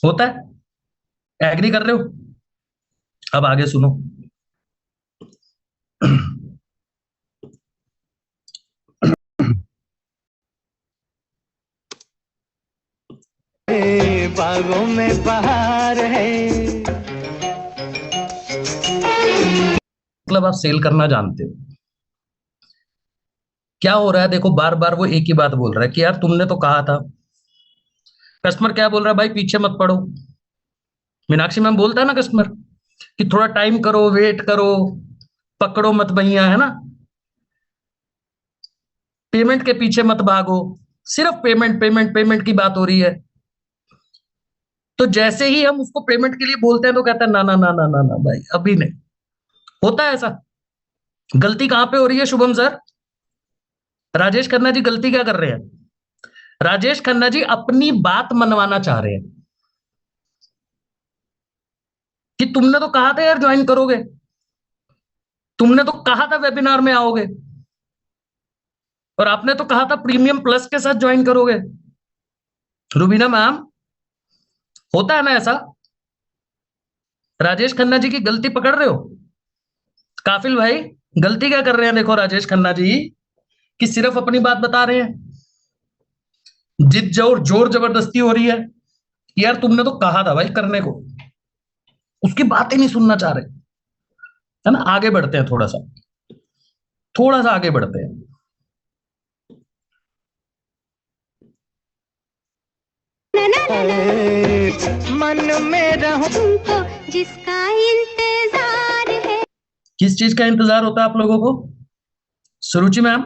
होता है। एग्री कर रहे हो? अब आगे सुनो। बागों में बहार है। मतलब आप सेल करना जानते हो। क्या हो रहा है देखो, बार बार वो एक ही बात बोल रहा है कि यार तुमने तो कहा था। कस्टमर क्या बोल रहा है, भाई पीछे मत पड़ो। मीनाक्षी मैम बोलता है ना कस्टमर कि थोड़ा टाइम करो, वेट करो, पकड़ो मत भैया, है ना। पेमेंट के पीछे मत भागो। सिर्फ पेमेंट पेमेंट पेमेंट की बात हो रही है। तो जैसे ही हम उसको पेमेंट के लिए बोलते हैं तो कहता है ना ना ना ना ना ना भाई अभी नहीं। होता है ऐसा। गलती कहां पे हो रही है शुभम सर? राजेश खन्ना जी गलती क्या कर रहे हैं? राजेश खन्ना जी अपनी बात मनवाना चाह रहे हैं कि तुमने तो कहा था यार ज्वाइन करोगे, तुमने तो कहा था वेबिनार में आओगे, और आपने तो कहा था प्रीमियम प्लस के साथ ज्वाइन करोगे। रुबीना मैम, होता है ना ऐसा? राजेश खन्ना जी की गलती पकड़ रहे हो? काफिल भाई, गलती क्या कर रहे हैं देखो राजेश खन्ना जी, कि सिर्फ अपनी बात बता रहे हैं। जिद जोर जोर जबरदस्ती हो रही है। यार तुमने तो कहा था भाई करने को, उसकी बात ही नहीं सुनना चाह रहे। है ना, आगे बढ़ते हैं थोड़ा सा, थोड़ा सा आगे बढ़ते हैं। मन में रहूं तुमको जिसका इंतजार है। किस चीज का इंतजार होता है आप लोगों को? सुरुचि मैम,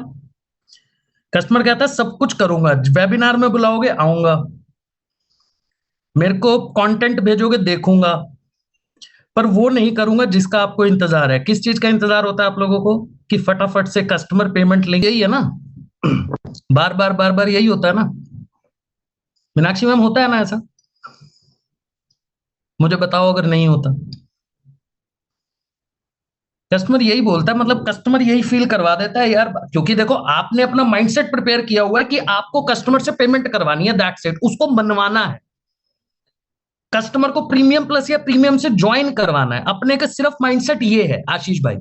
कस्टमर कहता है सब कुछ करूंगा, वेबिनार में बुलाओगे आऊंगा, मेरे को कंटेंट भेजोगे देखूंगा, पर वो नहीं करूंगा जिसका आपको इंतजार है। किस चीज का इंतजार होता है आप लोगों को? कि फटाफट से कस्टमर पेमेंट लेंगे, यही है ना। बार बार बार बार यही होता है ना। मीनाक्षी मैम, होता है ना ऐसा? मुझे बताओ अगर नहीं होता। कस्टमर यही बोलता है, मतलब कस्टमर यही फील करवा देता है यार, क्योंकि देखो आपने अपना माइंडसेट प्रिपेयर किया हुआ है कि आपको कस्टमर से पेमेंट करवानी है, दैट्स इट, उसको मनवाना है। कस्टमर को प्रीमियम प्लस या प्रीमियम से ज्वाइन करवाना है, अपने का सिर्फ माइंडसेट ये है आशीष भाई।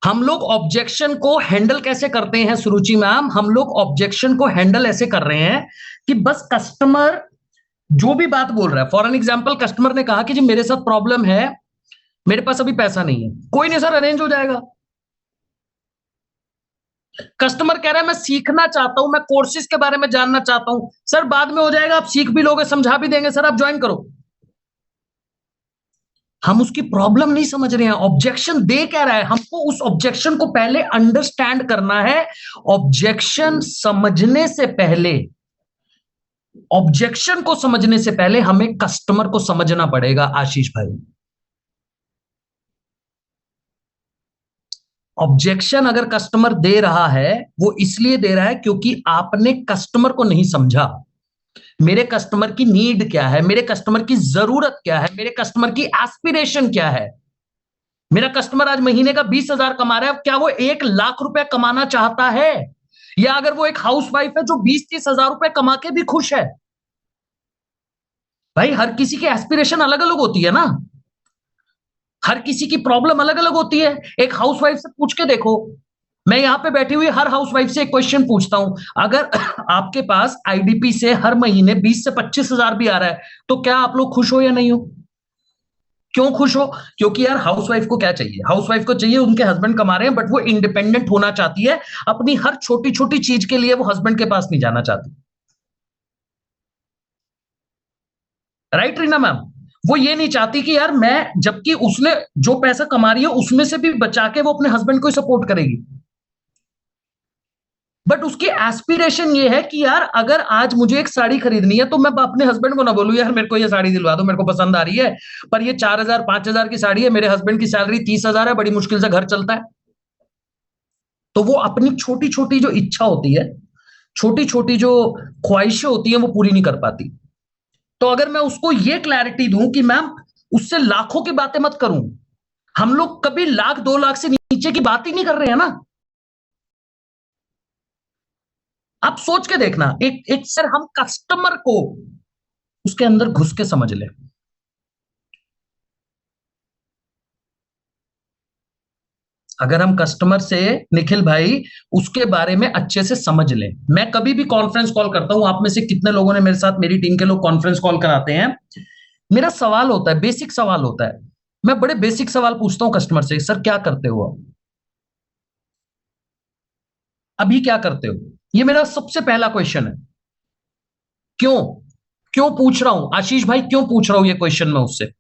हम लोग ऑब्जेक्शन को हैंडल कैसे करते हैं सुरुचि मैम? हम लोग ऑब्जेक्शन को हैंडल ऐसे कर रहे हैं कि बस कस्टमर जो भी बात बोल रहा है, फॉर एन एग्जाम्पल कस्टमर ने कहा कि जी मेरे साथ प्रॉब्लम है, मेरे पास अभी पैसा नहीं है। कोई नहीं सर, अरेंज हो जाएगा। कस्टमर कह रहा है मैं सीखना चाहता हूं, मैं कोर्सेज के बारे में जानना चाहता हूं। सर बाद में हो जाएगा, आप सीख भी लोगे, समझा भी देंगे, सर आप ज्वाइन करो। हम उसकी प्रॉब्लम नहीं समझ रहे हैं, ऑब्जेक्शन दे क्या रहा है, हमको उस ऑब्जेक्शन को पहले अंडरस्टैंड करना है। ऑब्जेक्शन समझने से पहले, ऑब्जेक्शन को समझने से पहले हमें कस्टमर को समझना पड़ेगा आशीष भाई। ऑब्जेक्शन अगर कस्टमर दे रहा है, वो इसलिए दे रहा है क्योंकि आपने कस्टमर को नहीं समझा। मेरे कस्टमर की नीड क्या है, मेरे कस्टमर की जरूरत क्या है, मेरे कस्टमर की एस्पिरेशन क्या है। मेरा कस्टमर आज महीने का 20,000 कमा रहा है, क्या वो 1 लाख रुपए कमाना चाहता है? या अगर वो एक हाउस वाइफ है जो 20-30 हजार रुपए कमा के भी खुश है? भाई हर किसी की एस्पिरेशन अलग अलग होती है ना, हर किसी की प्रॉब्लम अलग अलग होती है। एक हाउसवाइफ से पूछ के देखो, मैं यहां पे बैठी हुई हर हाउसवाइफ से एक क्वेश्चन पूछता हूं, अगर आपके पास आईडीपी से हर महीने 20 से 25 हजार भी आ रहा है, तो क्या आप लोग खुश हो या नहीं हो? क्यों खुश हो? क्योंकि यार हाउसवाइफ को क्या चाहिए? हाउसवाइफ को चाहिए उनके हस्बैंड कमा रहे हैं, बट वो इंडिपेंडेंट होना चाहती है, अपनी हर छोटी छोटी चीज के लिए वो हस्बैंड के पास नहीं जाना चाहती। Right Reena ma'am? वो ये नहीं चाहती कि यार मैं, जबकि उसने जो पैसा कमा रही है उसमें से भी बचा के वो अपने हस्बैंड को सपोर्ट करेगी। बट उसकी एस्पिरेशन ये है कि यार अगर आज मुझे एक साड़ी खरीदनी है तो मैं अपने हस्बैंड को ना बोलूं यार मेरे को ये साड़ी दिलवा दो, मेरे को पसंद आ रही है, पर ये 4,000 5,000 की साड़ी है, मेरे हस्बैंड की सैलरी 30,000 है, बड़ी मुश्किल से घर चलता है। तो वो अपनी छोटी छोटी जो इच्छा होती है, छोटी छोटी जो ख्वाहिशें होती हैं, वो पूरी नहीं कर पाती। तो अगर मैं उसको ये क्लैरिटी दूं कि मैम उससे लाखों की बातें मत करूं, हम लोग कभी 1 लाख 2 लाख से नीचे की बात ही नहीं कर रहे हैं ना। आप सोच के देखना, एक एक सर हम कस्टमर को उसके अंदर घुस के समझ ले। अगर हम कस्टमर से, निखिल भाई, उसके बारे में अच्छे से समझ लें। मैं कभी भी कॉन्फ्रेंस कॉल करता हूं, आप में से कितने लोगों ने मेरे साथ, मेरी टीम के लोग कॉन्फ्रेंस कॉल कराते हैं, मेरा सवाल होता है, बेसिक सवाल होता है। मैं बड़े बेसिक सवाल पूछता हूं कस्टमर से, सर क्या करते हो आप, अभी क्या करते हो? ये मेरा सबसे पहला क्वेश्चन है। क्यों? क्यों पूछ रहा हूं आशीष भाई, क्यों पूछ रहा हूं ये क्वेश्चन मैं उससे?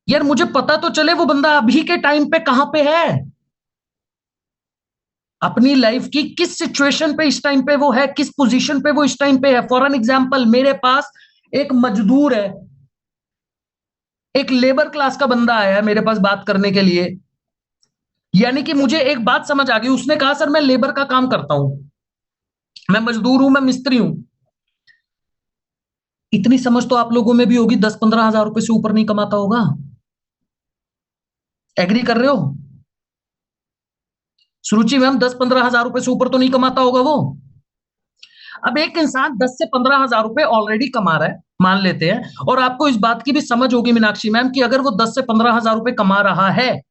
यार मुझे पता तो चले वो बंदा अभी के टाइम पे कहां पे है, अपनी लाइफ की किस सिचुएशन पे इस टाइम पे वो है, किस पोजीशन पे वो इस टाइम पे है। फॉर एन एग्जांपल, मेरे पास एक मजदूर है, एक लेबर क्लास का बंदा आया है मेरे पास बात करने के लिए। यानी कि मुझे एक बात समझ आ गई, उसने कहा सर मैं लेबर का काम करता हूं, मैं मजदूर हूं, मैं मिस्त्री हूं। इतनी समझ तो आप लोगों में भी होगी, 10-15 हजार रुपए से ऊपर नहीं कमाता होगा। एग्री कर रहे हो सुरुचि मैम? 10-15 हजार रुपए से ऊपर तो नहीं कमाता होगा वो। अब एक इंसान 10 से 15 हजार रुपए ऑलरेडी कमा रहा है, मान लेते हैं, और आपको इस बात की भी समझ होगी मीनाक्षी मैम कि अगर वो 10 से 15 हजार रुपए कमा रहा है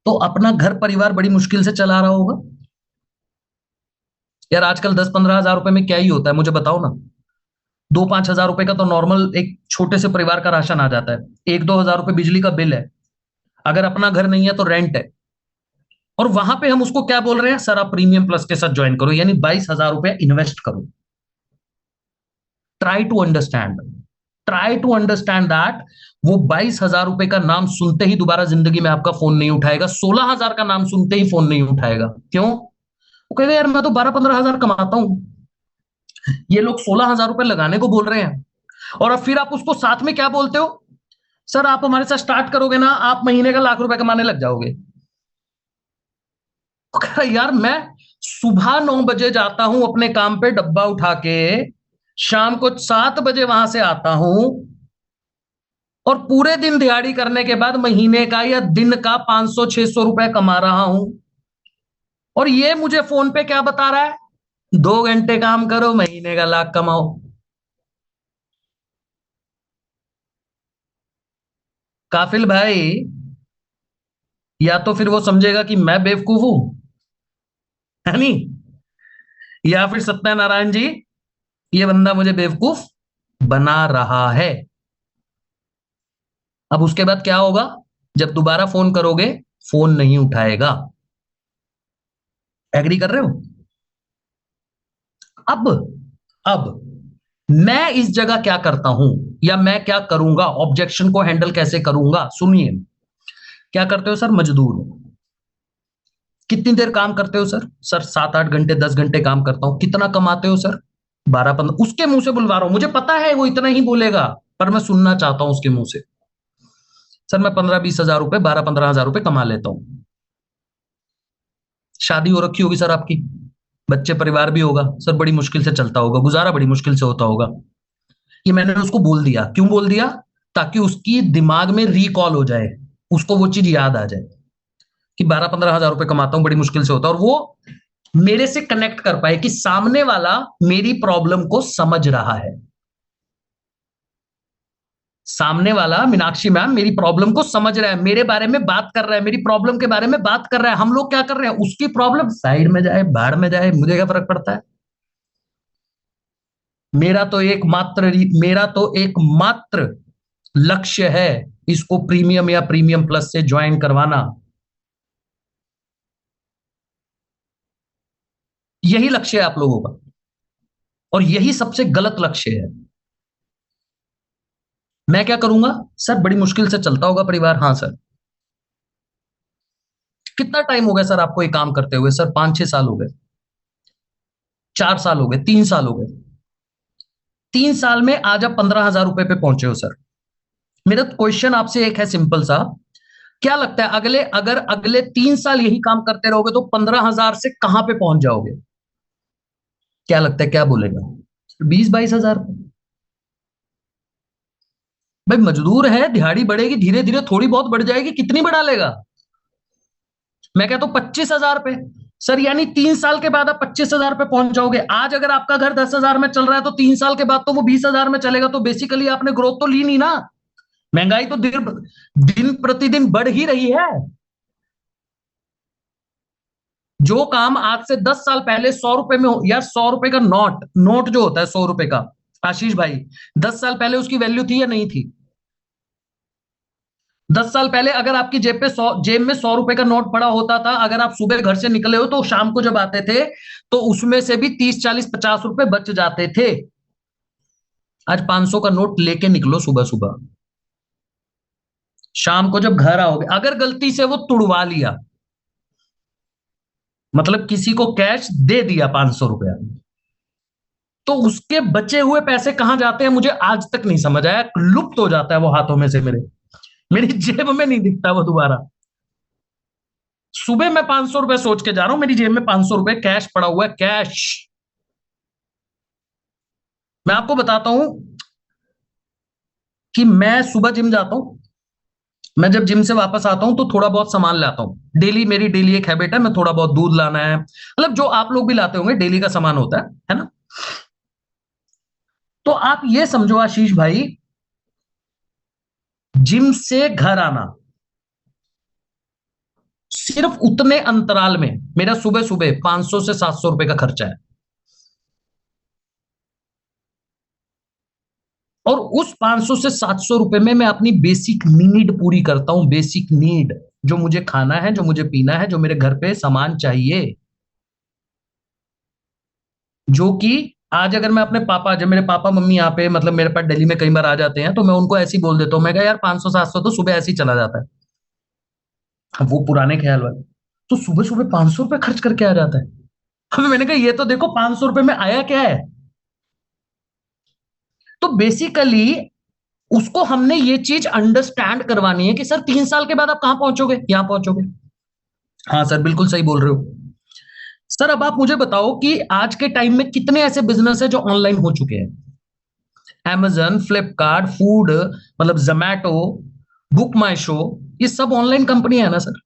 तो अपना घर परिवार बड़ी मुश्किल से चला रहा होगा। यार आजकल 10-15 हजार रुपए में क्या ही होता है, मुझे बताओ ना। 2-5 हजार रुपए का तो नॉर्मल एक छोटे से परिवार का राशन आ जाता है। 1-2 हजार रुपए बिजली का बिल है, अगर अपना घर नहीं है तो रेंट है। और वहां पे हम उसको क्या बोल रहे हैं, सर आप प्रीमियम प्लस के साथ ज्वाइन करो, यानी 22 हजार रुपए इन्वेस्ट करो। Try to understand, try to understand that वो 22 हजार रुपए का नाम सुनते ही दोबारा जिंदगी में आपका फोन नहीं उठाएगा, 16 हजार का नाम सुनते ही फोन नहीं उठाएगा। क्यों? वो कहेगा यार मैं तो 12-15 हजार कमाता हूं, ये लोग 16 हजार रुपए लगाने को बोल रहे हैं। और अब फिर आप उसको साथ में क्या बोलते हो, सर आप हमारे साथ स्टार्ट करोगे ना, आप महीने का लाख रुपए कमाने लग जाओगे। वो कह रहा यार मैं सुबह 9 बजे जाता हूं अपने काम पे डब्बा उठा के, शाम को 7 बजे वहां से आता हूं, और पूरे दिन दिहाड़ी करने के बाद महीने का या दिन का 500-600 रुपए कमा रहा हूं। और ये मुझे फोन पे क्या बता रहा है, 2 घंटे काम करो महीने का लाख कमाओ। काफिल भाई, या तो फिर वो समझेगा कि मैं बेवकूफ हूं, है नहीं, या फिर सत्यनारायण जी ये बंदा मुझे बेवकूफ बना रहा है। अब उसके बाद क्या होगा, जब दोबारा फोन करोगे फोन नहीं उठाएगा। एग्री कर रहे हो? अब अब मैं इस जगह क्या करता हूं, या मैं क्या करूंगा, ऑब्जेक्शन को हैंडल कैसे करूंगा, सुनिए। क्या करते हो सर? मजदूर हो, कितनी देर काम करते हो सर? सर 7-8 घंटे 10 घंटे काम करता हूं। कितना कमाते हो सर? 12-15। उसके मुंह से बुलवा रहा हूं, मुझे पता है वो इतना ही बोलेगा, पर मैं सुनना चाहता हूं उसके मुंह से। सर मैं 15-20 हजार रुपए, 12-15 हजार रुपए कमा लेता हूं। शादी हो रखी होगी सर आपकी, बच्चे परिवार भी होगा सर, बड़ी मुश्किल से चलता होगा, गुजारा बड़ी मुश्किल से होता होगा। ये मैंने उसको बोल दिया, क्यों बोल दिया? ताकि उसकी दिमाग में रिकॉल हो जाए, उसको वो चीज याद आ जाए कि 12-15 हजार रुपए कमाता हूं, बड़ी मुश्किल से होता है, और वो मेरे से कनेक्ट कर पाए कि सामने वाला मेरी प्रॉब्लम को समझ रहा है। सामने वाला, मीनाक्षी मैम, मेरी प्रॉब्लम को समझ रहा है, मेरे बारे में बात कर रहा है, मेरी प्रॉब्लम के बारे में बात कर रहा है। हम लोग क्या कर रहे हैं, उसकी प्रॉब्लम साइड में जाए, बाहर में जाए, मुझे क्या फर्क पड़ता है। मेरा तो एकमात्र लक्ष्य है इसको प्रीमियम या प्रीमियम प्लस से ज्वाइन करवाना। यही लक्ष्य है आप लोगों का, और यही सबसे गलत लक्ष्य है। मैं क्या करूंगा सर, बड़ी मुश्किल से चलता होगा परिवार, हाँ सर। कितना टाइम हो गया सर आपको ये काम करते हुए? सर 5-6 साल हो गए, 4 साल हो गए, 3 साल हो गए। 3 साल में आज आप 15 हजार रुपए पे पहुंचे हो सर। मेरा क्वेश्चन आपसे एक है सिंपल सा, क्या लगता है अगर अगले 3 साल यही काम करते रहोगे तो 15 हजार से कहां पे पहुंच जाओगे? क्या लगता है, क्या बोलेगा? 20-22 हजार। भाई मजदूर है, दिहाड़ी बढ़ेगी धीरे धीरे, थोड़ी बहुत बढ़ जाएगी, कितनी बढ़ा लेगा? मैं कहता हूं 25 हजार पे। सर यानी 3 साल के बाद आप 25,000 पे पहुंच जाओगे। आज अगर आपका घर 10,000 में चल रहा है तो 3 साल के बाद तो वो 20,000 में चलेगा। तो बेसिकली आपने ग्रोथ तो ली नहीं ना। महंगाई तो दिन दिन प्रतिदिन बढ़ ही रही है। जो काम आज से 10 साल पहले 100 रुपए में हो, यार 100 रुपए का नोट, नोट जो होता है 100 रुपए का, आशीष भाई, 10 साल पहले उसकी वैल्यू थी या नहीं थी? 10 साल पहले अगर आपकी जेब में 100 रुपए का नोट पड़ा होता था, अगर आप सुबह घर से निकले हो तो शाम को जब आते थे तो उसमें से भी 30, 40, 50 रुपए बच जाते थे। आज 500 का नोट लेके निकलो सुबह सुबह, शाम को जब घर आओगे अगर गलती से वो तुड़वा लिया, मतलब किसी को कैश दे दिया 500 रुपया, तो उसके बचे हुए पैसे कहां जाते हैं मुझे आज तक नहीं समझ आया। लुप्त हो जाता है वो हाथों में से मेरे, मेरी जेब में नहीं दिखता वो दोबारा। सुबह मैं 500 रुपए सोच के जा रहा हूं, मेरी जेब में 500 रुपए कैश पड़ा हुआ है, कैश। मैं आपको बताता हूं कि मैं सुबह जिम जाता हूं, मैं जब जिम से वापस आता हूं तो थोड़ा बहुत सामान लाता हूं। डेली मेरी डेली एक हैबिट है, मैं थोड़ा बहुत दूध लाना है, मतलब जो आप लोग भी लाते होंगे डेली का सामान होता है ना। तो आप ये समझो आशीष भाई, जिम से घर आना, सिर्फ उतने अंतराल में मेरा सुबह सुबह 500 से 700 रुपए का खर्चा है। और उस 500 से 700 रुपए में मैं अपनी बेसिक नीड पूरी करता हूं। बेसिक नीड, जो मुझे खाना है, जो मुझे पीना है, जो मेरे घर पे सामान चाहिए। जो कि आज अगर मैं अपने पापा, जब मेरे पापा मम्मी यहाँ पे मतलब मेरे पास दिल्ली में कई बार आ जाते हैं, तो मैं उनको ऐसे ही बोल देता हूँ, मैं कहा यार 500 700 तो सुबह ऐसे ही चला जाता है। अब वो पुराने ख्याल वाले, तो सुबह सुबह 500 रुपए खर्च करके आ जाता है। अब मैंने कहा ये तो देखो 500 रुपए में आया क्या है। तो बेसिकली उसको हमने ये चीज अंडरस्टैंड करवानी है कि सर 3 साल के बाद आप कहां पहुंचोगे, यहां पहुंचोगे। हाँ सर बिल्कुल सही बोल रहे हो। सर अब आप मुझे बताओ कि आज के टाइम में कितने ऐसे बिजनेस है जो ऑनलाइन हो चुके हैं। Amazon, फ्लिपकार्ट, फूड, मतलब जोमैटो, बुक माई शो, ये सब ऑनलाइन कंपनी है ना सर।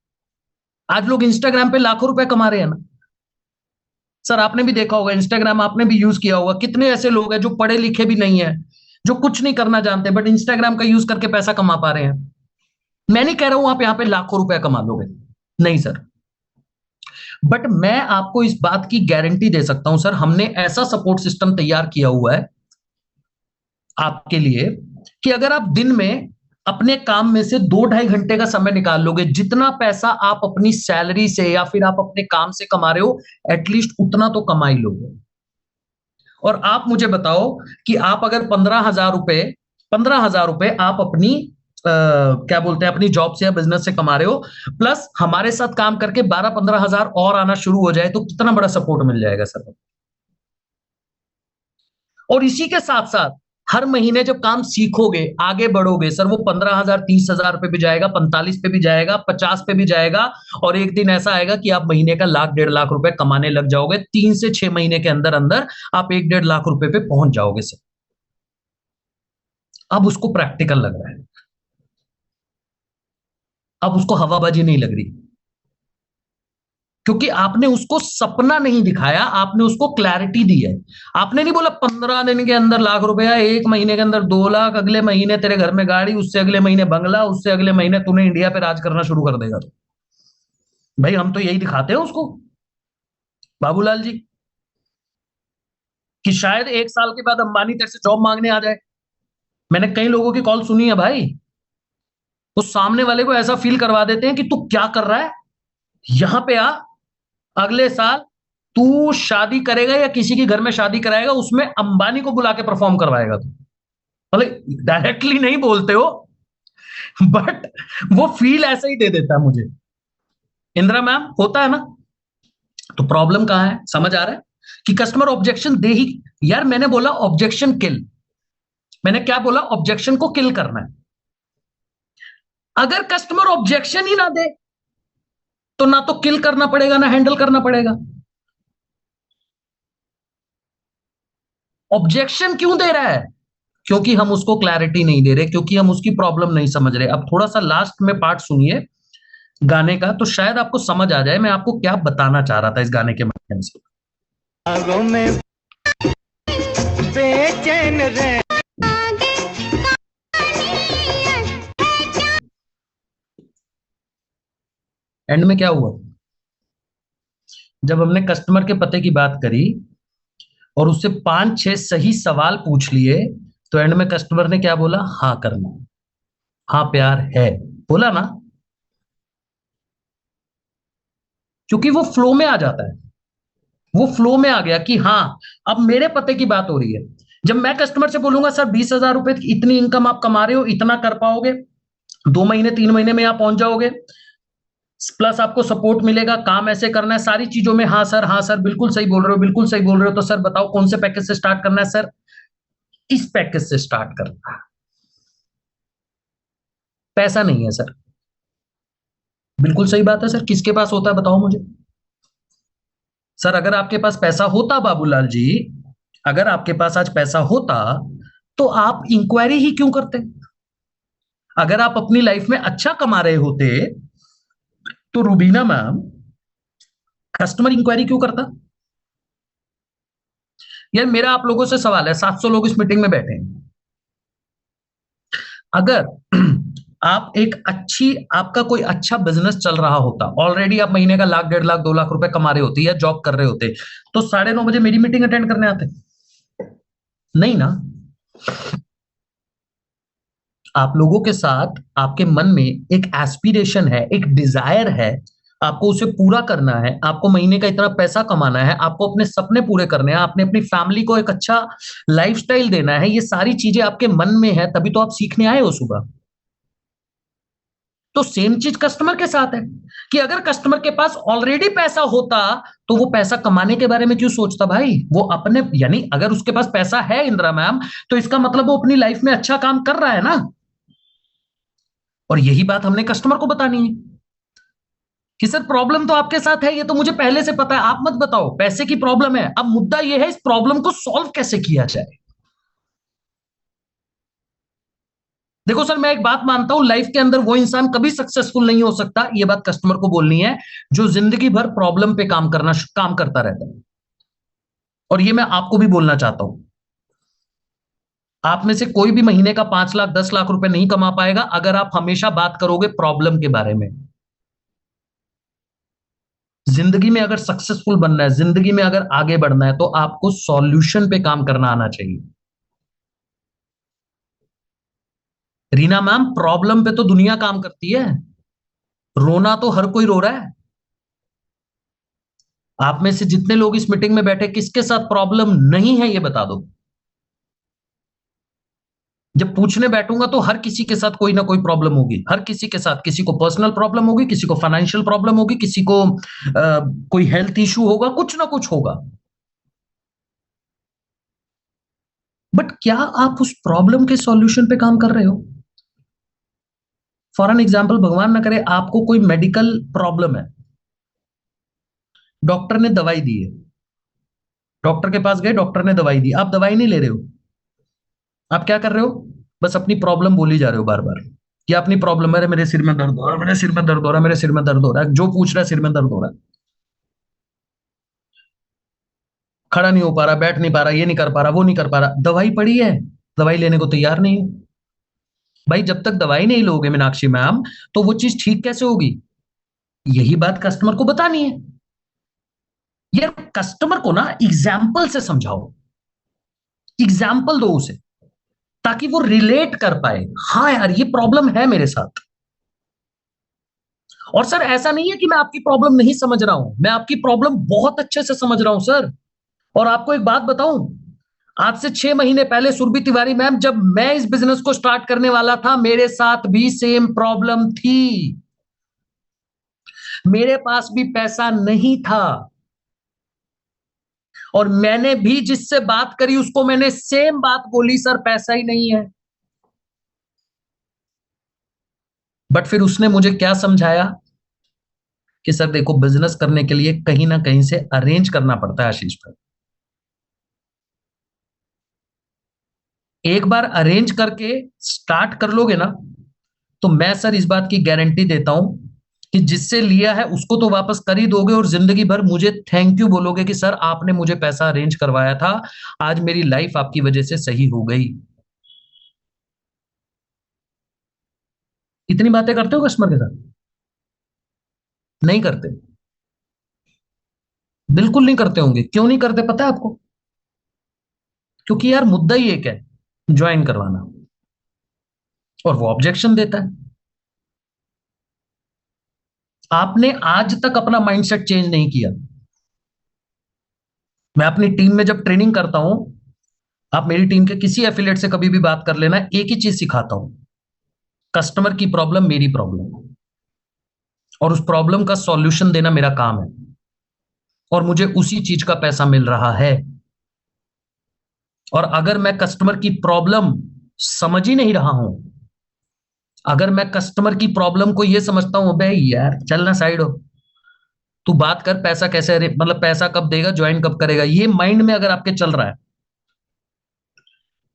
आज लोग इंस्टाग्राम पे लाखों रुपए कमा रहे हैं ना। सर आपने भी देखा होगा, इंस्टाग्राम आपने भी यूज किया होगा, कितने ऐसे लोग हैं जो पढ़े लिखे भी नहीं है, जो कुछ नहीं करना जानते, बट इंस्टाग्राम का यूज करके पैसा कमा पा रहे हैं। मैं नहीं कह रहा हूं आप यहां पे लाखों रुपए कमा लोगे, नहीं सर, बट मैं आपको इस बात की गारंटी दे सकता हूं सर, हमने ऐसा सपोर्ट सिस्टम तैयार किया हुआ है आपके लिए कि अगर आप दिन में अपने काम में से 2 ढाई घंटे का समय निकाल लोगे, जितना पैसा आप अपनी सैलरी से या फिर आप अपने काम से कमा रहे हो, एटलीस्ट उतना तो कमा ही लोगे। और आप मुझे बताओ कि आप अगर 15,000 रुपए आप अपनी क्या बोलते हैं, अपनी जॉब से या बिजनेस से कमा रहे हो, प्लस हमारे साथ काम करके 12-15 हजार और आना शुरू हो जाए, तो कितना बड़ा सपोर्ट मिल जाएगा सर। और इसी के साथ साथ हर महीने जब काम सीखोगे, आगे बढ़ोगे सर, वो 15,000, 30,000 पे भी जाएगा, 45 पे भी जाएगा, 50 पे भी जाएगा। और एक दिन ऐसा आएगा कि आप महीने का 1,00,000 1,50,000 रुपए कमाने लग जाओगे। 3 से 6 महीने के अंदर अंदर आप 1,00,000 1,50,000 रुपए पे पहुंच जाओगे सर। अब उसको प्रैक्टिकल लग रहा है, अब उसको हवाबाजी नहीं लग रही, क्योंकि आपने उसको सपना नहीं दिखाया, आपने उसको क्लैरिटी दी है। आपने नहीं बोला 15 दिन के अंदर 1,00,000 रुपया, 1 महीने के अंदर 2 लाख, अगले महीने तेरे घर में गाड़ी, उससे अगले महीने बंगला, उससे अगले महीने तूने इंडिया पे राज करना शुरू कर देगा। तो भाई हम तो यही दिखाते हैं उसको, बाबूलाल जी, कि शायद 1 साल के बाद अंबानी तेरे से जॉब मांगने आ जाए। मैंने कई लोगों की कॉल सुनी है भाई, वो सामने वाले को ऐसा फील करवा देते हैं कि तू क्या कर रहा है, यहां पे आ, अगले साल तू शादी करेगा या किसी के घर में शादी कराएगा, उसमें अंबानी को बुला के परफॉर्म करवाएगा तू। मतलब डायरेक्टली नहीं बोलते हो, बट वो फील ऐसा ही दे देता है मुझे। इंदिरा मैम, होता है ना। तो प्रॉब्लम कहां है, समझ आ रहा है कि कस्टमर ऑब्जेक्शन दे ही, यार मैंने बोला ऑब्जेक्शन किल, मैंने क्या बोला, ऑब्जेक्शन को किल करना है। अगर कस्टमर ऑब्जेक्शन ही ना दे तो ना तो किल करना पड़ेगा ना हैंडल करना पड़ेगा। ऑब्जेक्शन क्यों दे रहा है, क्योंकि हम उसको क्लैरिटी नहीं दे रहे, क्योंकि हम उसकी प्रॉब्लम नहीं समझ रहे। अब थोड़ा सा लास्ट में पार्ट सुनिए गाने का, तो शायद आपको समझ आ जाए मैं आपको क्या बताना चाह रहा था इस गाने के माध्यम से। आगों में बेचैन रह एंड में क्या हुआ, जब हमने कस्टमर के पते की बात करी और उससे 5-6 सही सवाल पूछ लिए, तो एंड में कस्टमर ने क्या बोला, हाँ करना, हाँ प्यार है, बोला ना। क्योंकि वो फ्लो में आ जाता है, वो फ्लो में आ गया कि हाँ अब मेरे पते की बात हो रही है। जब मैं कस्टमर से बोलूंगा सर 20,000 रुपए इतनी इनकम आप कमा रहे हो, इतना कर पाओगे, 2 महीने 3 महीने में आप पहुंच जाओगे, प्लस आपको सपोर्ट मिलेगा, काम ऐसे करना है, सारी चीजों में हाँ सर, हाँ सर, बिल्कुल सही बोल रहे हो, बिल्कुल सही बोल रहे हो, तो सर बताओ कौन से पैकेज से स्टार्ट करना है, सर इस पैकेज से स्टार्ट करना है। पैसा नहीं है सर, बिल्कुल सही बात है सर, किसके पास होता है बताओ मुझे। सर अगर आपके पास पैसा होता बाबूलाल जी, अगर आपके पास आज पैसा होता, तो आप इंक्वायरी ही क्यों करते। अगर आप अपनी लाइफ में अच्छा कमा रहे होते, तो रुबीना मैम कस्टमर इंक्वायरी क्यों करता। यार मेरा आप लोगों से सवाल है, 700 लोग इस मीटिंग में बैठे हैं, अगर आप एक अच्छी, आपका कोई अच्छा बिजनेस चल रहा होता, ऑलरेडी आप महीने का 1 लाख 1.5 लाख 2 लाख रुपए कमा रहे होते या जॉब कर रहे होते, तो 9:30 बजे मेरी मीटिंग अटेंड करने आते, नहीं ना। आप लोगों के साथ आपके मन में एक एस्पिरेशन है, एक डिजायर है, आपको उसे पूरा करना है, आपको महीने का इतना पैसा कमाना है, आपको अपने सपने पूरे करने हैं, आपने अपनी फैमिली को एक अच्छा लाइफस्टाइल देना है, ये सारी चीजें आपके मन में है, तभी तो आप सीखने आए हो सुबह। तो सेम चीज कस्टमर के साथ है, कि अगर कस्टमर के पास ऑलरेडी पैसा होता, तो वो पैसा कमाने के बारे में क्यों सोचता भाई, वो अपने, यानी अगर उसके पास पैसा है इंदिरा मैम, तो इसका मतलब वो अपनी लाइफ में अच्छा काम कर रहा है ना। और यही बात हमने कस्टमर को बतानी है कि सर प्रॉब्लम तो आपके साथ है, ये तो मुझे पहले से पता है, आप मत बताओ पैसे की प्रॉब्लम है, अब मुद्दा ये है इस प्रॉब्लम को सॉल्व कैसे किया जाए। देखो सर मैं एक बात मानता हूं, लाइफ के अंदर वो इंसान कभी सक्सेसफुल नहीं हो सकता, ये बात कस्टमर को बोलनी है, जो जिंदगी भर प्रॉब्लम पे काम करता रहता है। और ये मैं आपको भी बोलना चाहता हूं, आप में से कोई भी महीने का 5 लाख 10 लाख रुपए नहीं कमा पाएगा अगर आप हमेशा बात करोगे प्रॉब्लम के बारे में। जिंदगी में अगर सक्सेसफुल बनना है, जिंदगी में अगर आगे बढ़ना है, तो आपको सॉल्यूशन पे काम करना आना चाहिए। रीना मैम प्रॉब्लम पे तो दुनिया काम करती है, रोना तो हर कोई रो रहा है। आप में से जितने लोग इस मीटिंग में बैठे, किसके साथ प्रॉब्लम नहीं है ये बता दो। जब पूछने बैठूंगा तो हर किसी के साथ कोई ना कोई प्रॉब्लम होगी, हर किसी के साथ, किसी को पर्सनल प्रॉब्लम होगी, किसी को फाइनेंशियल प्रॉब्लम होगी, किसी को कोई हेल्थ इश्यू होगा, कुछ ना कुछ होगा। बट क्या आप उस प्रॉब्लम के सॉल्यूशन पे काम कर रहे हो। फॉर एन एग्जाम्पल, भगवान ना करे आपको कोई मेडिकल प्रॉब्लम है, डॉक्टर ने दवाई दी है, डॉक्टर के पास गए, डॉक्टर ने दवाई दी, आप दवाई नहीं ले रहे हो, आप क्या कर रहे हो, बस अपनी प्रॉब्लम बोली जा रहे हो बार बार, कि अपनी प्रॉब्लम है, मेरे सिर में दर्द हो रहा है, मेरे सिर में दर्द हो रहा है, मेरे सिर में दर्द हो रहा है, जो पूछ रहा है सिर में दर्द हो रहा है, खड़ा नहीं हो पा रहा, बैठ नहीं पा रहा, ये नहीं कर पा रहा, वो नहीं कर पा रहा, दवाई पड़ी है, दवाई लेने को तैयार नहीं है। भाई जब तक दवाई नहीं लोगे मीनाक्षी मैम, तो वो चीज ठीक कैसे होगी। यही बात कस्टमर को बतानी है। यार कस्टमर को ना एग्जाम्पल से समझाओ, एग्जाम्पल दो उसे, ताकि वो रिलेट कर पाए, हाँ यार ये प्रॉब्लम है मेरे साथ। और सर ऐसा नहीं है कि मैं आपकी प्रॉब्लम नहीं समझ रहा हूं, मैं आपकी प्रॉब्लम बहुत अच्छे से समझ रहा हूं सर। और आपको एक बात बताऊं, आज से 6 महीने पहले सुरभि तिवारी मैम, जब मैं इस बिजनेस को स्टार्ट करने वाला था, मेरे साथ भी सेम प्रॉब्लम थी, मेरे पास भी पैसा नहीं था, और मैंने भी जिससे बात करी उसको मैंने सेम बात बोली, सर पैसा ही नहीं है। बट फिर उसने मुझे क्या समझाया कि सर देखो बिजनेस करने के लिए कहीं ना कहीं से अरेंज करना पड़ता है आशीष भाई, एक बार अरेंज करके स्टार्ट कर लोगे ना, तो मैं सर इस बात की गारंटी देता हूं कि जिससे लिया है उसको तो वापस कर ही दोगे और जिंदगी भर मुझे थैंक यू बोलोगे कि सर आपने मुझे पैसा अरेंज करवाया था, आज मेरी लाइफ आपकी वजह से सही हो गई। इतनी बातें करते हो कस्टमर के साथ? नहीं करते। बिल्कुल नहीं करते होंगे। क्यों नहीं करते पता है आपको? क्योंकि यार मुद्दा ही एक है, ज्वाइन करवाना, और वो ऑब्जेक्शन देता है। आपने आज तक अपना माइंडसेट चेंज नहीं किया। मैं अपनी टीम में जब ट्रेनिंग करता हूं, आप मेरी टीम के किसी एफिलिएट से कभी भी बात कर लेना, एक ही चीज सिखाता हूं, कस्टमर की प्रॉब्लम मेरी प्रॉब्लम, और उस प्रॉब्लम का सॉल्यूशन देना मेरा काम है, और मुझे उसी चीज का पैसा मिल रहा है। और अगर मैं कस्टमर की प्रॉब्लम समझ ही नहीं रहा हूं, अगर मैं कस्टमर की प्रॉब्लम को ये समझता हूं, बे यार चलना साइड हो, तू बात कर पैसा कैसे मतलब पैसा कब देगा, ज्वाइन कब करेगा, ये माइंड में अगर आपके चल रहा है,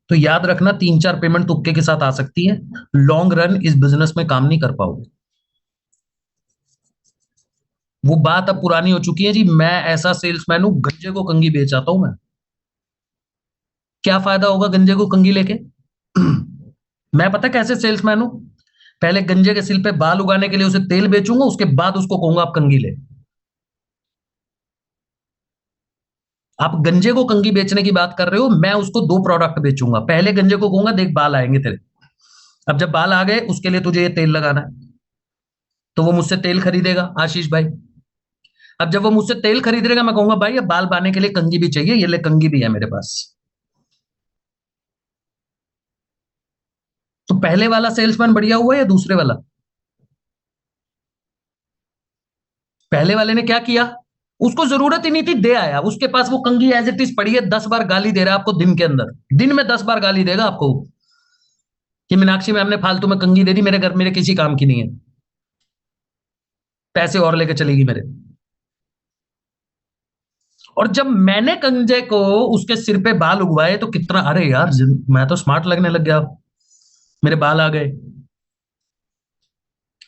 तो याद रखना 3-4 पेमेंट तुक्के के साथ आ सकती है, लॉन्ग रन इस बिजनेस में काम नहीं कर पाओगे। वो बात अब पुरानी हो चुकी है जी, मैं ऐसा सेल्समैन हूं, गंजे को कंगी बेच आता हूं मैं। क्या फायदा होगा गंजे को कंगी लेके? मैं पता कैसे सेल्समैन हूं? पहले गंजे के सिर पे बाल उगाने के लिए उसे तेल बेचूंगा, उसके बाद उसको कहूंगा आप कंगी ले। आप गंजे को कंगी बेचने की बात कर रहे हो, मैं उसको 2 प्रोडक्ट बेचूंगा। पहले गंजे को कहूंगा देख बाल आएंगे तेरे, अब जब बाल आ गए उसके लिए तुझे ये तेल लगाना है, तो वो मुझसे तेल खरीदेगा आशीष भाई। अब जब वो मुझसे तेल खरीदेगा, मैं कहूंगा भाई अब बाल बांधने के लिए कंगी भी चाहिए, ये ले कंगी भी है मेरे पास। तो पहले वाला सेल्समैन बढ़िया हुआ या दूसरे वाला? पहले वाले ने क्या किया, उसको जरूरत ही नहीं थी, दे आया, उसके पास वो कंगी एज इट इज पड़ी है, 10 बार गाली दे रहा है आपको दिन के अंदर, दिन में 10 बार गाली देगा आपको कि मीनाक्षी मैम ने फालतू में कंगी दे दी, मेरे घर मेरे किसी काम की नहीं है, पैसे और लेके चलेगी मेरे। और जब मैंने कंजे को उसके सिर पे बाल उगवाए तो कितना, अरे यार मैं तो स्मार्ट लगने लग गया, मेरे बाल आ गए,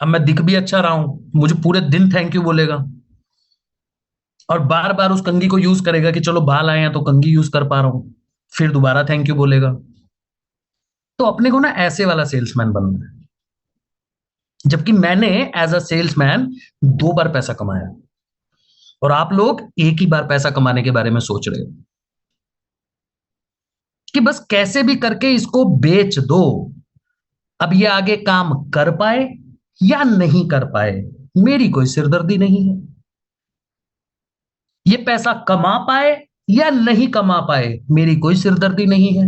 अब मैं दिख भी अच्छा रहा हूं, मुझे पूरे दिन थैंक यू बोलेगा, और बार बार उस कंगी को यूज करेगा कि चलो बाल आए हैं तो कंगी यूज कर पा रहा हूं, फिर दोबारा थैंक यू बोलेगा। तो अपने को ना ऐसे वाला सेल्समैन बनना है। जबकि मैंने एज अ सेल्समैन 2 बार पैसा कमाया, और आप लोग एक ही बार पैसा कमाने के बारे में सोच रहे हो कि बस कैसे भी करके इसको बेच दो। अब ये आगे काम कर पाए या नहीं कर पाए, मेरी कोई सिरदर्दी नहीं है। ये पैसा कमा पाए या नहीं कमा पाए, मेरी कोई सिरदर्दी नहीं है।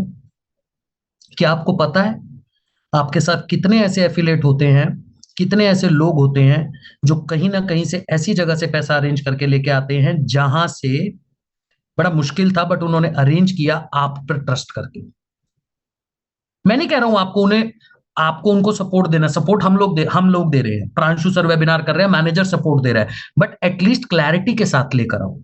क्या आपको पता है आपके साथ कितने ऐसे एफिलेट होते हैं, कितने ऐसे लोग होते हैं जो कहीं ना कहीं से ऐसी जगह से पैसा अरेंज करके लेके आते हैं जहां से बड़ा मुश्किल था, बट उन्होंने अरेंज किया आप पर ट्रस्ट करके। मैं नहीं कह रहा हूं आपको उन्हें, आपको उनको सपोर्ट देना, सपोर्ट हम लोग दे रहे हैं, प्रांशु सर वेबिनार कर रहे हैं, मैनेजर सपोर्ट दे रहा है, बट एटलीस्ट क्लैरिटी के साथ लेकर आओ।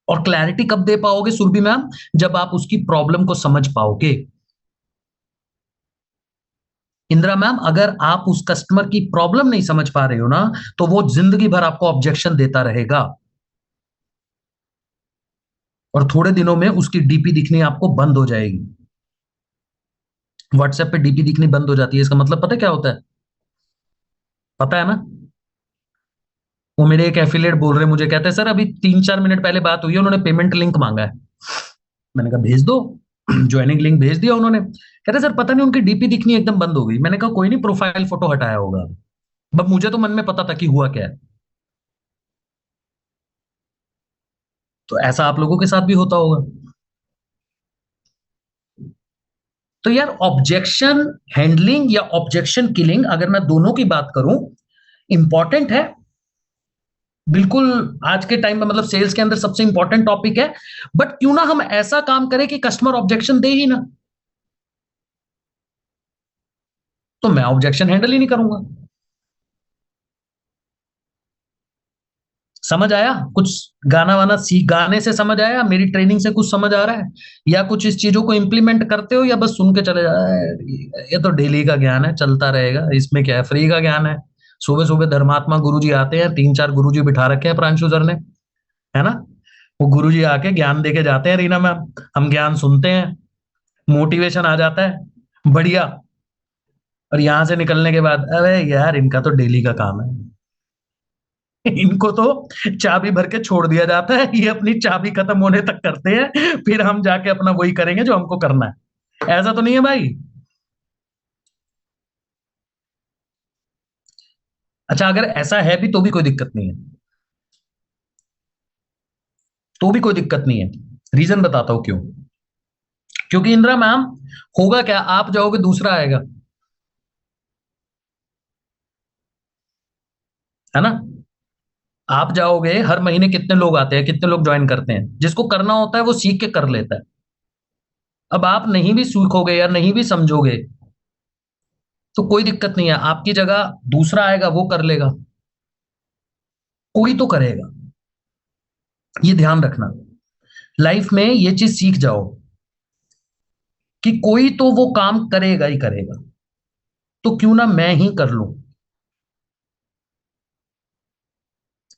और क्लैरिटी कब दे पाओगे सुरभि मैम? जब आप उसकी प्रॉब्लम को समझ पाओगे। इंदिरा मैम, अगर आप उस कस्टमर की प्रॉब्लम नहीं समझ पा रहे हो ना, तो वो जिंदगी भर आपको ऑब्जेक्शन देता रहेगा, और थोड़े दिनों में उसकी डीपी दिखनी आपको बंद हो जाएगी। व्हाट्सएप पे डीपी दिखनी बंद हो जाती है, इसका मतलब पता है क्या होता है? पता है ना? वो मेरे एक एफिलिएट बोल रहे, मुझे कहते हैं सर अभी 3-4 मिनट पहले बात हुई है, उन्होंने पेमेंट लिंक मांगा है। मैंने कहा भेज दो। ज्वाइनिंग लिंक भेज दिया उन्होंने, कहते सर पता नहीं उनकी डीपी दिखनी एकदम बंद हो गई। मैंने कहा कोई नहीं, प्रोफाइल फोटो हटाया होगा, बट मुझे तो मन में पता था कि हुआ क्या है। तो ऐसा आप लोगों के साथ भी होता होगा। तो यार ऑब्जेक्शन हैंडलिंग या ऑब्जेक्शन किलिंग, अगर मैं दोनों की बात करूं, इंपॉर्टेंट है बिल्कुल। आज के टाइम में मतलब सेल्स के अंदर सबसे इंपॉर्टेंट टॉपिक है, बट क्यों ना हम ऐसा काम करें कि कस्टमर ऑब्जेक्शन दे ही ना, तो मैं ऑब्जेक्शन हैंडल ही नहीं करूंगा। समझ आया कुछ? गाना वाना सीख, गाने से समझ आया, मेरी ट्रेनिंग से कुछ समझ आ रहा है, या कुछ इस चीजों को इम्प्लीमेंट करते हो, या बस सुन के चले जा रहे हैं? ये तो डेली का ज्ञान है, चलता रहेगा, इसमें क्या है, फ्री का ज्ञान है। सुबह सुबह धर्मात्मा गुरुजी आते हैं, 3-4 गुरुजी बिठा रखे हैं प्रांशु सर ने, है ना? वो गुरुजी आके ज्ञान दे के जाते हैं रीना मैम, हम ज्ञान सुनते हैं, मोटिवेशन आ जाता है, बढ़िया। और यहां से निकलने के बाद, अरे यार इनका तो डेली का काम है, इनको तो चाबी भर के छोड़ दिया जाता है, ये अपनी चाबी खत्म होने तक करते हैं, फिर हम जाके अपना वही करेंगे जो हमको करना है। ऐसा तो नहीं है भाई? अच्छा, अगर ऐसा है भी तो भी कोई दिक्कत नहीं है, तो भी कोई दिक्कत नहीं है। रीजन बताता हूं क्यों। क्योंकि इंदिरा मैम, होगा क्या, आप जाओगे दूसरा आएगा, है ना? आप जाओगे, हर महीने कितने लोग आते हैं, कितने लोग ज्वाइन करते हैं, जिसको करना होता है वो सीख के कर लेता है। अब आप नहीं भी सीखोगे या नहीं भी समझोगे तो कोई दिक्कत नहीं है, आपकी जगह दूसरा आएगा, वो कर लेगा, कोई तो करेगा। ये ध्यान रखना, लाइफ में ये चीज सीख जाओ कि कोई तो वो काम करेगा ही करेगा, तो क्यों ना मैं ही कर लूं,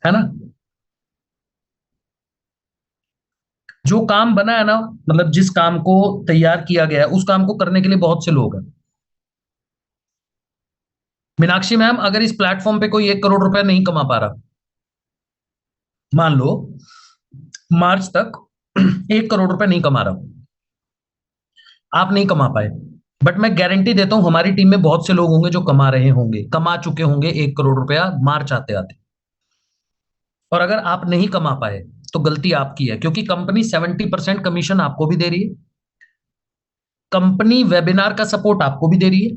है ना? जो काम बना है ना, मतलब जिस काम को तैयार किया गया है, उस काम को करने के लिए बहुत से लोग हैं। मीनाक्षी मैम, अगर इस प्लेटफॉर्म पे कोई 1 करोड़ रुपया नहीं कमा पा रहा, मान लो मार्च तक 1 करोड़ रुपया नहीं कमा रहा, आप नहीं कमा पाए, बट मैं गारंटी देता हूं हमारी टीम में बहुत से लोग होंगे जो कमा रहे होंगे, कमा चुके होंगे 1 करोड़ रुपया मार्च आते आते। और अगर आप नहीं कमा पाए तो गलती आपकी है, क्योंकि कंपनी 70% कमीशन आपको भी दे रही है, कंपनी वेबिनार का सपोर्ट आपको भी दे रही है,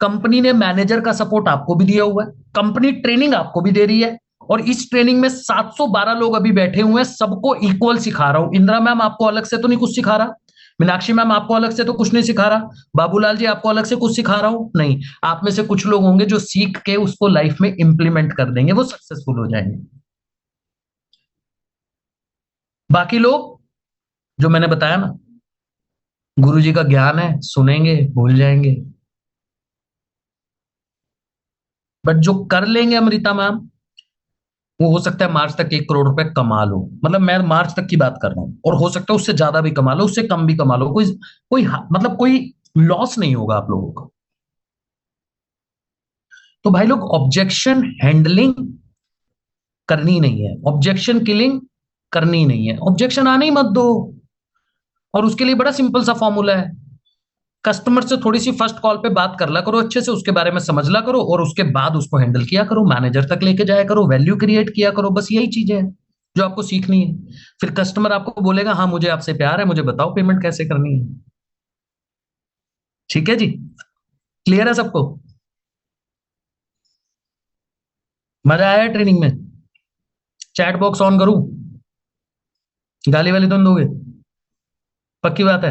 कंपनी ने मैनेजर का सपोर्ट आपको भी दिया हुआ है, कंपनी ट्रेनिंग आपको भी दे रही है। और इस ट्रेनिंग में 712 लोग अभी बैठे हुए हैं, सबको इक्वल सिखा रहा हूं। इंदिरा मैम आपको अलग से तो नहीं कुछ सिखा रहा, मीनाक्षी मैम आपको अलग से तो कुछ नहीं सिखा रहा, बाबूलाल जी आपको अलग से कुछ सिखा रहा हूं नहीं। आप में से कुछ लोग होंगे जो सीख के उसको लाइफ में इंप्लीमेंट कर देंगे, वो सक्सेसफुल हो जाएंगे। बाकी लोग, जो मैंने बताया ना, गुरु जी का ज्ञान है, सुनेंगे भूल जाएंगे, बट जो कर लेंगे अमृता मैम, वो हो सकता है मार्च तक 1 करोड़ रुपए कमा लो, मतलब मैं मार्च तक की बात कर रहा हूँ, और हो सकता है उससे ज्यादा भी कमा लो, उससे कम भी कमा लो, कोई कोई मतलब कोई लॉस नहीं होगा आप लोगों को। तो भाई लोग, ऑब्जेक्शन हैंडलिंग करनी नहीं है, ऑब्जेक्शन किलिंग करनी नहीं है, ऑब्जेक्शन आने ही मत दो। और उसके लिए बड़ा सिंपल सा फॉर्मूला है, कस्टमर से थोड़ी सी फर्स्ट कॉल पे बात कर ला करो अच्छे से, उसके बारे में समझ ला करो, और उसके बाद उसको हैंडल किया करो, मैनेजर तक लेके जाया करो, वैल्यू क्रिएट किया करो, बस यही चीजें हैं जो आपको सीखनी है। फिर कस्टमर आपको बोलेगा, हाँ मुझे आपसे प्यार है, मुझे बताओ पेमेंट कैसे करनी है। ठीक है जी, क्लियर है सबको? मजा आया ट्रेनिंग में? चैट बॉक्स ऑन करूं? गाली वाली तो नहीं दोगे? पक्की बात है?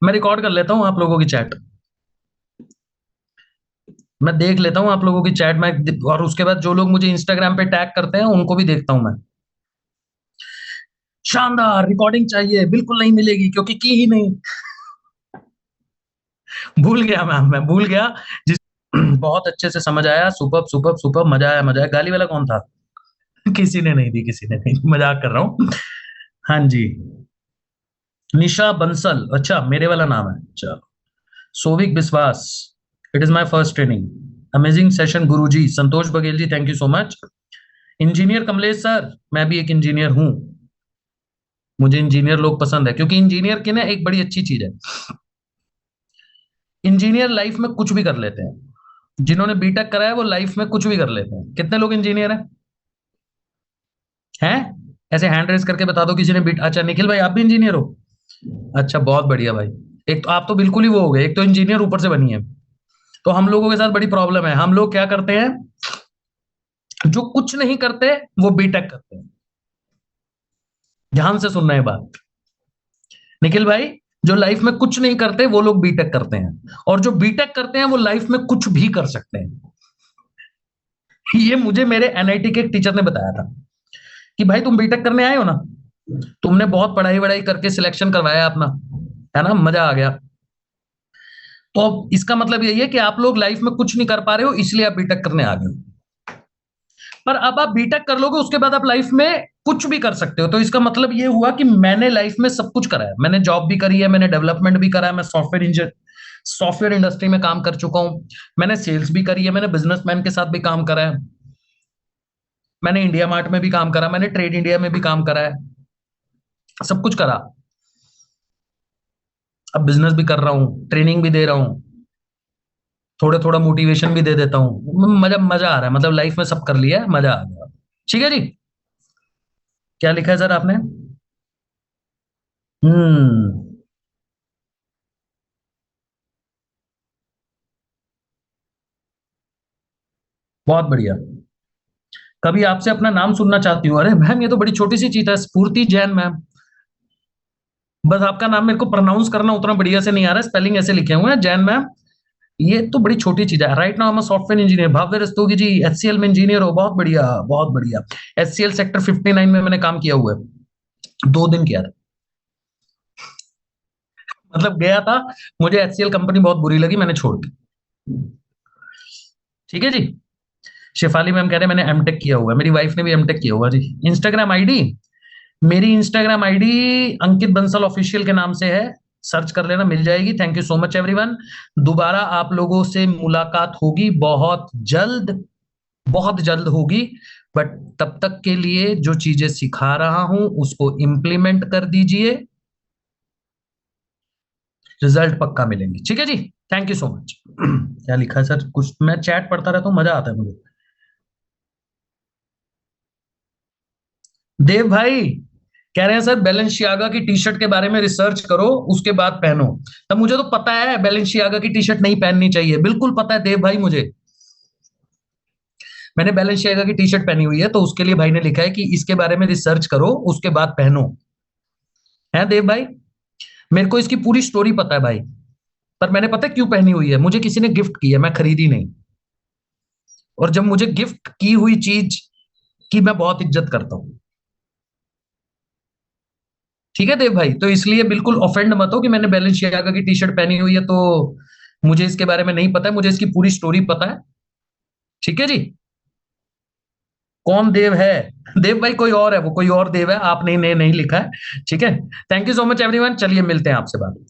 मैं रिकॉर्ड कर लेता हूं आप लोगों की चैट, मैं देख लेता हूं आप लोगों की चैट मैं, और उसके बाद जो लोग मुझे इंस्टाग्राम पे टैग करते हैं उनको भी देखता हूं मैं। शानदार, रिकॉर्डिंग चाहिए, बिल्कुल नहीं मिलेगी क्योंकि की ही नहीं। भूल गया मैम, मैं भूल गया। जिस बहुत अच्छे से समझ आया, सुपर सुपर सुपर, मजा आया मजा आया। गाली वाला कौन था? किसी ने नहीं दी, किसी ने नहीं, मजाक कर रहा हूँ। हाँ जी, निशा बंसल, अच्छा मेरे वाला नाम है, चलो। Sovik Biswas, it is my first training, amazing session guruji. Santosh Baghel ji, thank you so much. Engineer Kamlesh sir, मैं भी एक इंजीनियर हूँ, मुझे इंजीनियर लोग पसंद है, क्योंकि इंजीनियर की ना एक बड़ी अच्छी चीज है, इंजीनियर लाइफ में कुछ भी कर लेते हैं। जिन्होंने बीटेक करा है वो लाइफ में कुछ भी कर लेते हैं। कितने लोग इंजीनियर हैं? ऐसे हैंड रेस करके बता दो किसी ने बीट, अच्छा निखिल भाई आप भी इंजीनियर हो? अच्छा बहुत बढ़िया भाई। एक तो आप तो बिल्कुल ही वो हो गए, एक तो इंजीनियर ऊपर से बनी है। तो हम लोगों के साथ बड़ी प्रॉब्लम है, हम लोग क्या करते हैं, जो कुछ नहीं करते वो बीटेक करते हैं। ध्यान से सुनना है बात, निखिल भाई, जो लाइफ में कुछ नहीं करते वो लोग बीटेक करते हैं, और जो बीटेक करते हैं वो लाइफ में कुछ भी कर सकते हैं। ये मुझे मेरे एनआईटी के एक टीचर ने बताया था। कि भाई तुम बीटेक करने आए हो ना, तुमने बहुत पढ़ाई वढ़ाई करके सिलेक्शन करवाया अपना, है ना, मजा आ गया। तो अब इसका मतलब यही है कि आप लोग लाइफ में कुछ नहीं कर पा रहे हो, इसलिए आप बीटेक करने आ गए हो। पर अब आप बीटेक कर लोगे, उसके बाद आप लाइफ में कुछ भी कर सकते हो। तो इसका मतलब ये हुआ कि मैंने लाइफ में सब कुछ करा है, मैंने जॉब भी करी है, मैंने डेवलपमेंट भी करा है, मैं सॉफ्टवेयर इंडस्ट्री में काम कर चुका हूं, मैंने सेल्स भी करी है, मैंने बिजनेसमैन के साथ भी काम करा है, मैंने इंडिया मार्ट में भी काम करा, मैंने ट्रेड इंडिया में भी काम करा है, सब कुछ करा। अब बिजनेस भी कर रहा हूँ, ट्रेनिंग भी दे रहा हूँ, थोड़ा थोड़ा मोटिवेशन भी दे देता हूँ। मजा मजा आ रहा है, मतलब लाइफ में सब कर लिया है, मजा आ गया। ठीक है जी। क्या लिखा है सर आपने? हम्म। बहुत बढ़िया। कभी आपसे अपना नाम सुनना चाहती हूँ। अरे मैम, ये तो बड़ी छोटी सी चीज है, स्फूर्ति जैन मैम। बस आपका नाम मेरे को प्रोनाउंस करना उतना बढ़िया से नहीं आ रहा है, स्पेलिंग ऐसे लिखे हुए हैं, जैन मैम। ये तो बड़ी छोटी चीज है। राइट नाउ मैं सॉफ्टवेयर इंजीनियर। भाव्य रस्तोगी जी एचसीएल में इंजीनियर हो, बहुत बढ़िया बहुत बढ़िया। एचसीएल सेक्टर 59 में मैंने काम किया हुआ है, 2 दिन किया था। मतलब गया था, मुझे एचसीएल कंपनी बहुत बुरी लगी, मैंने छोड़ दी। ठीक है जी। शेफाली मैम कह रहे हैं मैंने एमटेक किया हुआ है, मेरी वाइफ ने भी एमटेक किया हुआ है जी। इंस्टाग्राम आईडी, मेरी इंस्टाग्राम आईडी अंकित बंसल ऑफिशियल के नाम से है, सर्च कर लेना, मिल जाएगी। Thank you so much everyone. दोबारा आप लोगों से मुलाकात होगी बहुत जल्द, बहुत जल्द होगी। बट तब तक के लिए जो चीजें सिखा रहा हूं उसको इम्प्लीमेंट कर दीजिए, रिजल्ट पक्का मिलेंगे। ठीक है जी। Thank you so much. क्या लिखा है सर? कुछ मैं चैट पढ़ता रहता हूँ, मजा आता है मुझे। देव भाई कह रहे हैं सर बैलेंसियागा की टी शर्ट के बारे में रिसर्च करो, उसके बाद पहनो। तब मुझे तो पता है बैलेंसियागा की टी शर्ट नहीं पहननी चाहिए, बिल्कुल पता है देव भाई मुझे। मैंने बैलेंसियागा की टी शर्ट पहनी हुई है, तो उसके लिए भाई ने लिखा है कि इसके बारे में रिसर्च करो, उसके बाद पहनो। है देव भाई, मेरे को इसकी पूरी स्टोरी पता है भाई। पर मैंने पता है क्यों पहनी हुई है, मुझे किसी ने गिफ्ट की है, मैं खरीदी नहीं। और जब मुझे गिफ्ट की हुई चीज की मैं बहुत इज्जत करता हूं। ठीक है देव भाई, तो इसलिए बिल्कुल ऑफेंड मत हो कि मैंने बैलेंसियागा की टी शर्ट पहनी हुई है तो मुझे इसके बारे में नहीं पता है, मुझे इसकी पूरी स्टोरी पता है। ठीक है जी। कौन देव है? देव भाई कोई और है, वो कोई और देव है, आपने नहीं, नहीं लिखा है। ठीक है। Thank you so much everyone, चलिए मिलते हैं आपसे बाद में।